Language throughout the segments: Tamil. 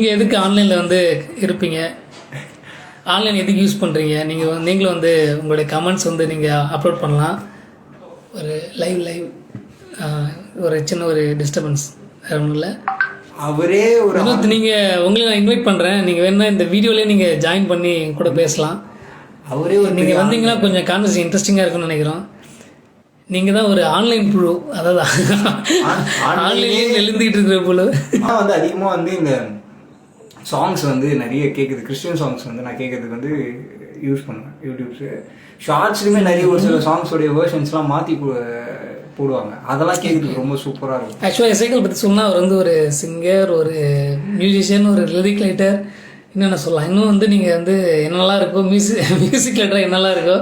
நீங்கள் எதுக்கு ஆன்லைனில் வந்து இருப்பீங்க, ஆன்லைன் எதுக்கு யூஸ் பண்ணுறீங்க, நீங்களும் வந்து உங்களுடைய கமெண்ட்ஸ் வந்து நீங்கள் அப்லோட் பண்ணலாம். ஒரு லைவ் ஒரு சின்ன ஒரு டிஸ்டர்பன்ஸ் வேறு ஒன்றும் இல்லை. அவரே ஒரு நீங்கள் உங்களை நான் இன்வைட் பண்ணுறேன், நீங்கள் வேணால் இந்த வீடியோலேயே நீங்கள் ஜாயின் பண்ணி என் கூட பேசலாம். அவரே ஒரு நீங்கள் வந்தீங்கன்னா கொஞ்சம் கான்வர்சேஷன் இன்ட்ரெஸ்டிங்காக இருக்குன்னு நினைக்கிறோம். நீங்கள் தான் ஒரு ஆன்லைன் புழு, அதாவது ஆன்லைன்லேயே எழுந்துக்கிட்டு இருக்கிற புழு. வந்து அதிகமாக வந்து இந்த சாங்ஸ் வந்து நிறைய கேட்குது, கிறிஸ்டியன் சாங்ஸ் வந்து நான் கேட்குறதுக்கு வந்து யூஸ் பண்ணுவேன். யூடியூப்ஸு ஷார்ட்ஸ்லையுமே நிறைய ஒரு சில சாங்ஸோடைய வேர்ஷன்ஸ்லாம் மாற்றி போடுவாங்க. அதெல்லாம் கேட்குறதுக்கு ரொம்ப சூப்பராக இருக்கும். ஆக்சுவலாக இசைக்கல் பற்றி சொன்னால் அவர் வந்து ஒரு சிங்கர், ஒரு மியூசிஷியன், ஒரு லிரிக் ரைட்டர், என்னென்ன சொல்லலாம். இன்னும் வந்து நீங்கள் வந்து என்னெல்லாம் இருக்கோ, மியூசிக் ரைட்டராக என்னெல்லாம் இருக்கோ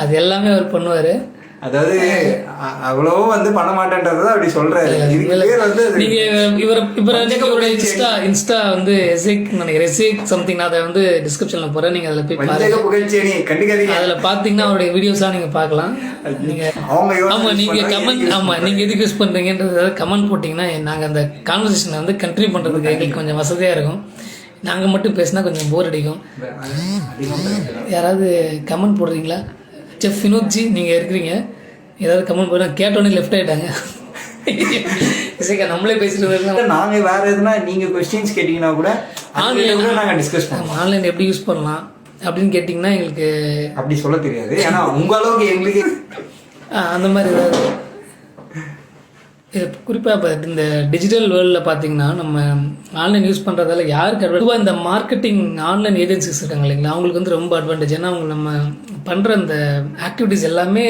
அது எல்லாமே அவர் பண்ணுவார். அதாவது அவ்வளவோ வந்து பண்ண மாட்டேன்றதை அப்படி சொல்றாரு. இவரோட இன்ஸ்டா வந்து எசேக் நினைக்கிறேன், எசேக் சம்திங். அதை வந்து டிஸ்கிரிப்ஷன்ல போறேன், நீங்க அதில் போய் பாருங்க. அதில் பார்த்தீங்கன்னா அவருடைய வீடியோஸ்லாம் நீங்க பார்க்கலாம். நீங்க கமெண்ட் நீங்க எதுக்கு யூஸ் பண்றீங்கன்றது கமெண்ட் போட்டிங்கன்னா நாங்கள் அந்த கான்வர்சேஷனை வந்து கண்டினியூ பண்றதுக்கு எங்களுக்கு கொஞ்சம் வசதியா இருக்கும். நாங்கள் மட்டும் பேசினா கொஞ்சம் போர் அடிக்கும். யாராவது கமெண்ட் போடுறீங்களா? செஃப் வினோத்ஜி நீங்கள் இருக்கிறீங்க, ஏதாவது கமெண்ட் பண்ண கேட்டோன்னே லெஃப்ட் ஆகிட்டாங்க. நம்மளே பேசிட்டு நாங்கள் வேற எதுனா நீங்கள் கொஸ்டின்ஸ் கேட்டிங்கன்னா கூட ஆன்லைனில் நாங்கள் டிஸ்கஸ் பண்ணுவோம். ஆன்லைன் எப்படி யூஸ் பண்ணலாம் அப்படின்னு கேட்டிங்கன்னா எங்களுக்கு அப்படி சொல்ல தெரியாது. ஏன்னா உங்கள் அளவுக்கு எங்களுக்கு அந்த மாதிரி ஏதாவது இது குறிப்பாக இப்போ இந்த டிஜிட்டல் வேர்ல்டில் பார்த்தீங்கன்னா நம்ம ஆன்லைன் யூஸ் பண்ணுறதால யாருக்கு அட்வான்டேஜ், இந்த மார்க்கெட்டிங் ஆன்லைன் ஏஜென்சிஸ் இருக்காங்க இல்லைங்களா, அவங்களுக்கு வந்து ரொம்ப அட்வான்டேஜ். ஏன்னா அவங்க நம்ம பண்ணுற அந்த ஆக்டிவிட்டீஸ் எல்லாமே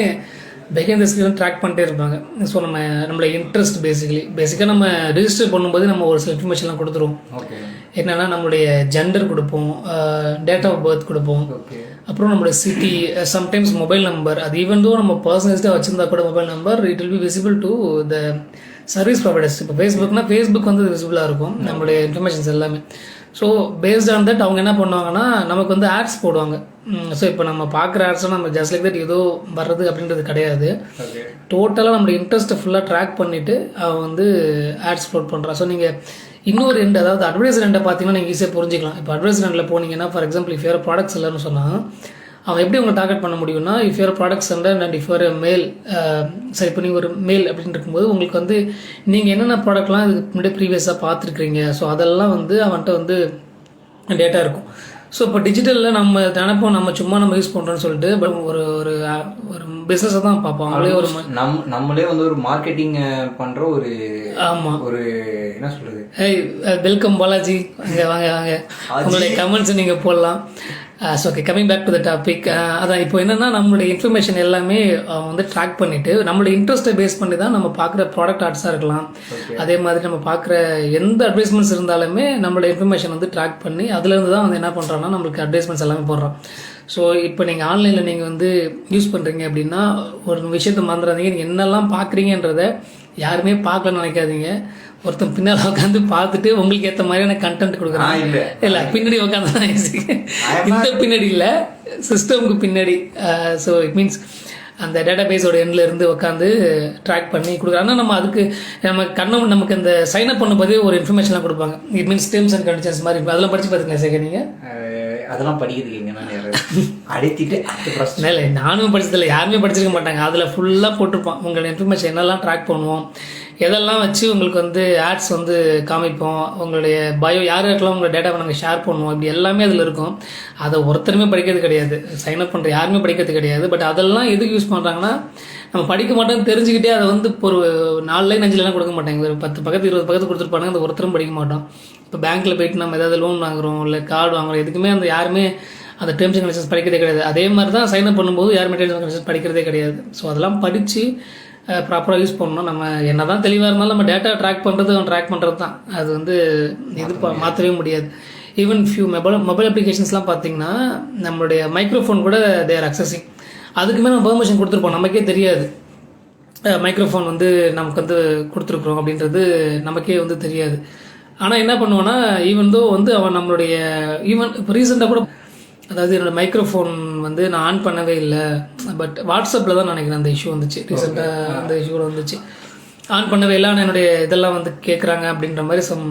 பிஹைண்ட் த ஸ்க்ரீன் ட்ராக் பண்ணிட்டே இருப்பாங்க. ஸோ நம்மளோட இன்ட்ரெஸ்ட் பேசிக்காக நம்ம ரிஜிஸ்டர் பண்ணும்போது நம்ம ஒரு சில இன்ஃபர்மேஷன்லாம் கொடுத்துருவோம். என்னென்னா நம்மளுடைய ஜெண்டர் கொடுப்போம், டேட் ஆஃப் பர்த் கொடுப்போம், அப்புறம் நம்மளோட சிட்டி, சம்டைம்ஸ் மொபைல் நம்பர். அது ஈவன் தோ நம்ம பர்சனலைஸ்டாக வச்சுருந்தா கூட mobile number it will be visible to the service providers. இப்போ ஃபேஸ்புக் வந்து விசிபிளாக இருக்கும் நம்மளுடைய இன்ஃபர்மேஷன்ஸ் எல்லாமே. ஸோ பேஸ்ட் ஆன் தட் அவங்க என்ன பண்ணுவாங்கன்னா நமக்கு வந்து ஆட்ஸ் போடுவாங்க. ஸோ இப்போ நம்ம பார்க்குற ஆட்ஸை நம்ம ஜஸ்ட் லைக் தட் ஏதோ வர்றது அப்படின்றது கிடையாது. டோட்டலாக நம்மளுடைய இன்ட்ரெஸ்ட்டை ஃபுல்லாக ட்ராக் பண்ணிவிட்டு அவன் வந்து ஆட்ஸ் ப்ளோட் பண்ணுறான். ஸோ நீங்கள் இன்னொரு ரெண்டு, அதாவது அட்வர்டைஸ் ரெண்டை பார்த்தீங்கன்னா நீங்கள் ஈஸியாக புரிஞ்சிக்கலாம். இப்போ அட்வர்டைஸ் ரெண்டில் போனீங்கன்னா for example if your products இல்லைன்னு சொன்னால் அவன் எப்படி உங்களை டார்கெட் பண்ண முடியும்னா, if your products and if your male, சரி இப்போ நீங்கள் ஒரு மேல் அப்படின்னு இருக்கும்போது உங்களுக்கு வந்து நீங்கள் என்னென்ன ப்ராடக்ட்லாம் இதுக்கு முன்னாடி ப்ரீவியஸாக பார்த்துருக்குறீங்க, ஸோ அதெல்லாம் வந்து அவன்கிட்ட வந்து டேட்டா இருக்கும். ஸோ இப்போ டிஜிட்டலில் நம்ம நினைப்போம் நம்ம சும்மா நம்ம யூஸ் பண்ணுறோன்னு சொல்லிட்டு ஒரு ஒரு ஒரு பிஸ்னஸை தான் பார்ப்போம். அவங்களே ஒரு நம்மளே வந்து ஒரு மார்க்கெட்டிங் பண்ணுற ஒரு ஆமாம் ஒரு என்ன சொல்கிறது, வெல்கம் பாலாஜி, அங்கே வாங்க உங்களுடைய கமெண்ட்ஸ் நீங்கள் போடலாம். So okay, coming back to the topic. அதான் இப்போ என்னென்னா நம்மளுடைய இன்ஃபர்மேஷன் எல்லாமே வந்து ட்ராக் பண்ணிவிட்டு நம்மளுடைய இன்ட்ரெஸ்ட்டை பேஸ் பண்ணி தான் நம்ம பார்க்குற ப்ராடக்ட் ஆர்ட்ஸாக இருக்கலாம், அதே மாதிரி நம்ம பார்க்குற எந்த அட்வர்டைஸ்மெண்ட்ஸ் இருந்தாலுமே நம்மளோட இன்ஃபர்மேஷன் வந்து ட்ராக் பண்ணி அதுலேருந்து தான் வந்து என்ன பண்ணுறோன்னா நம்மளுக்கு அட்வர்டைஸ்மெண்ட்ஸ் எல்லாமே போடுறோம். ஸோ இப்போ நீங்கள் ஆன்லைனில் நீங்கள் வந்து யூஸ் பண்ணுறீங்க அப்படின்னா ஒரு விஷயத்தை மறந்துடாதீங்க. நீங்கள் என்னெல்லாம் பார்க்குறீங்கன்றத யாருமே பார்க்கலன்னு நினைக்காதீங்க. ஒருத்தன் பின்னால் உட்காந்து பார்த்துட்டு உங்களுக்கு ஏற்ற மாதிரியான கண்டென்ட் கொடுக்குறான். இல்லை பின்னாடி உட்காந்து இந்த பின்னாடி இல்லை, சிஸ்டமுக்கு பின்னாடி. ஸோ இட் மீன்ஸ் அந்த டேட்டா பேஸோட எண்ணில் இருந்து உட்காந்து ட்ராக் பண்ணி கொடுக்குறாங்க. ஆனால் நம்ம அதுக்கு நமக்கு அந்த சைன் அப் பண்ணும்போதே ஒரு இன்ஃபர்மேஷன்லாம் கொடுப்பாங்க. It means terms and conditions மாதிரி இருக்கும். அதெல்லாம் படித்து பார்த்துக்கலாம் சார் நீங்கள்? அதெல்லாம் படிக்கிறீங்க நான் அடித்திட்டு பிரச்சனை இல்லை, நானும் படித்ததில்லை, யாருமே படிச்சிருக்க மாட்டாங்க. அதில் ஃபுல்லாக போட்டிருப்பான் உங்களோட இன்ஃபர்மேஷன் என்னெல்லாம் ட்ராக் பண்ணுவோம், எதெல்லாம் வச்சு உங்களுக்கு வந்து ஆட்ஸ் வந்து காமிப்போம், உங்களுடைய பயோ யாருக்கெல்லாம் உங்களோட டேட்டாவை நாங்கள் ஷேர் பண்ணுவோம், இப்படி எல்லாமே அதில் இருக்கும். அதை ஒருத்தருமே படிக்கிறது கிடையாது, சைன் அப் பண்ணுற யாருமே படிக்கிறது கிடையாது. பட் அதெல்லாம் எதுக்கு யூஸ் பண்ணுறாங்கன்னா நம்ம படிக்க மாட்டோம்னு தெரிஞ்சுக்கிட்டே அதை வந்து இப்போ ஒரு 4 லைன் 5 லைன் கொடுக்க மாட்டாங்க, ஒரு 10 பக்கத்து 20 பக்கத்து கொடுத்துருப்பாங்க. அந்த ஒருத்தரும் படிக்க மாட்டோம். இப்போ பேங்க்கில் போயிட்டு நம்ம ஏதாவது லோன் வாங்குகிறோம் இல்லை கார்டு வாங்குகிறோம், எதுக்குமே அந்த யாருமே அந்த டேர்ம்ஸ் அண்ட் கண்டிஷன்ஸ் படிக்கிறதே கிடையாது. அதே மாதிரி தான் சைன் அப் பண்ணும்போது யாருமே டேர்ம்ஸ் அண்ட் கண்டிஷன்ஸ் படிக்கிறதே கிடையாது. ஸோ அதெல்லாம் படித்து ப்ராப்பராக யூஸ் பண்ணணும். நம்ம என்ன தான் தெளிவாக இருந்தாலும் நம்ம டேட்டா ட்ராக் பண்ணுறது தான். அது வந்து மாற்றவே முடியாது. ஈவன் ஃபியூ மொபைல் அப்ளிகேஷன்ஸ்லாம் பார்த்தீங்கன்னா நம்மளுடைய மைக்ரோஃபோன் கூட தேர் அக்சஸிங். அதுக்குமே நம்ம பெர்மிஷன் கொடுத்துருப்போம், நமக்கே தெரியாது. மைக்ரோஃபோன் வந்து நமக்கு வந்து கொடுத்துருக்குறோம் அப்படின்றது நமக்கே வந்து தெரியாது. ஆனால் என்ன பண்ணுவோன்னா ஈவன் தோ வந்து அவன் நம்மளுடைய ஈவன் இப்போ ரீசெண்டாக கூட, அதாவது என்னோடய மைக்ரோஃபோன் வந்து நான் ஆன் பண்ணவே இல்லை, பட் வாட்ஸ்அப்பில் தான் நினைக்கிறேன் அந்த இஷ்யூ வந்துச்சு. ரீசெண்டாக அந்த இஷ்யூ கூட வந்துச்சு. ஆன் பண்ணவே இல்லை, ஆனால் என்னுடைய இதெல்லாம் வந்து கேட்குறாங்க அப்படின்ற மாதிரி சம்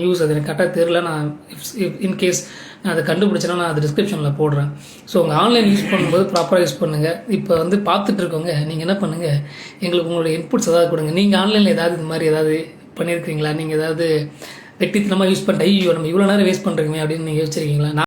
நியூஸ். அது எனக்கு கரெக்டாக தெரியல. நான் இன்கேஸ் நான் அதை கண்டுபிடிச்சேன்னா நான் அது டிஸ்கிரிப்ஷனில் போடுறேன். ஸோ உங்கள் ஆன்லைன் யூஸ் பண்ணும்போது ப்ராப்பராக யூஸ் பண்ணுங்கள். இப்போ வந்து பார்த்துட்டு இருக்கோங்க, நீங்கள் என்ன பண்ணுங்கள், எங்களுக்கு உங்களுடைய இன்புட்ஸ் ஏதாவது கொடுங்க. நீங்கள் ஆன்லைனில் ஏதாவது இது மாதிரி ஏதாவது பண்ணியிருக்கீங்களா? நீங்கள் ஏதாவது வெட்டித்தனமாக யூஸ் பண்ணிட்டு ஐயோ நம்ம இவ்வளோ நேரம் வேஸ்ட் பண்ணுறீங்க அப்படின்னு நீங்கள் யோசிச்சிருக்கீங்களா?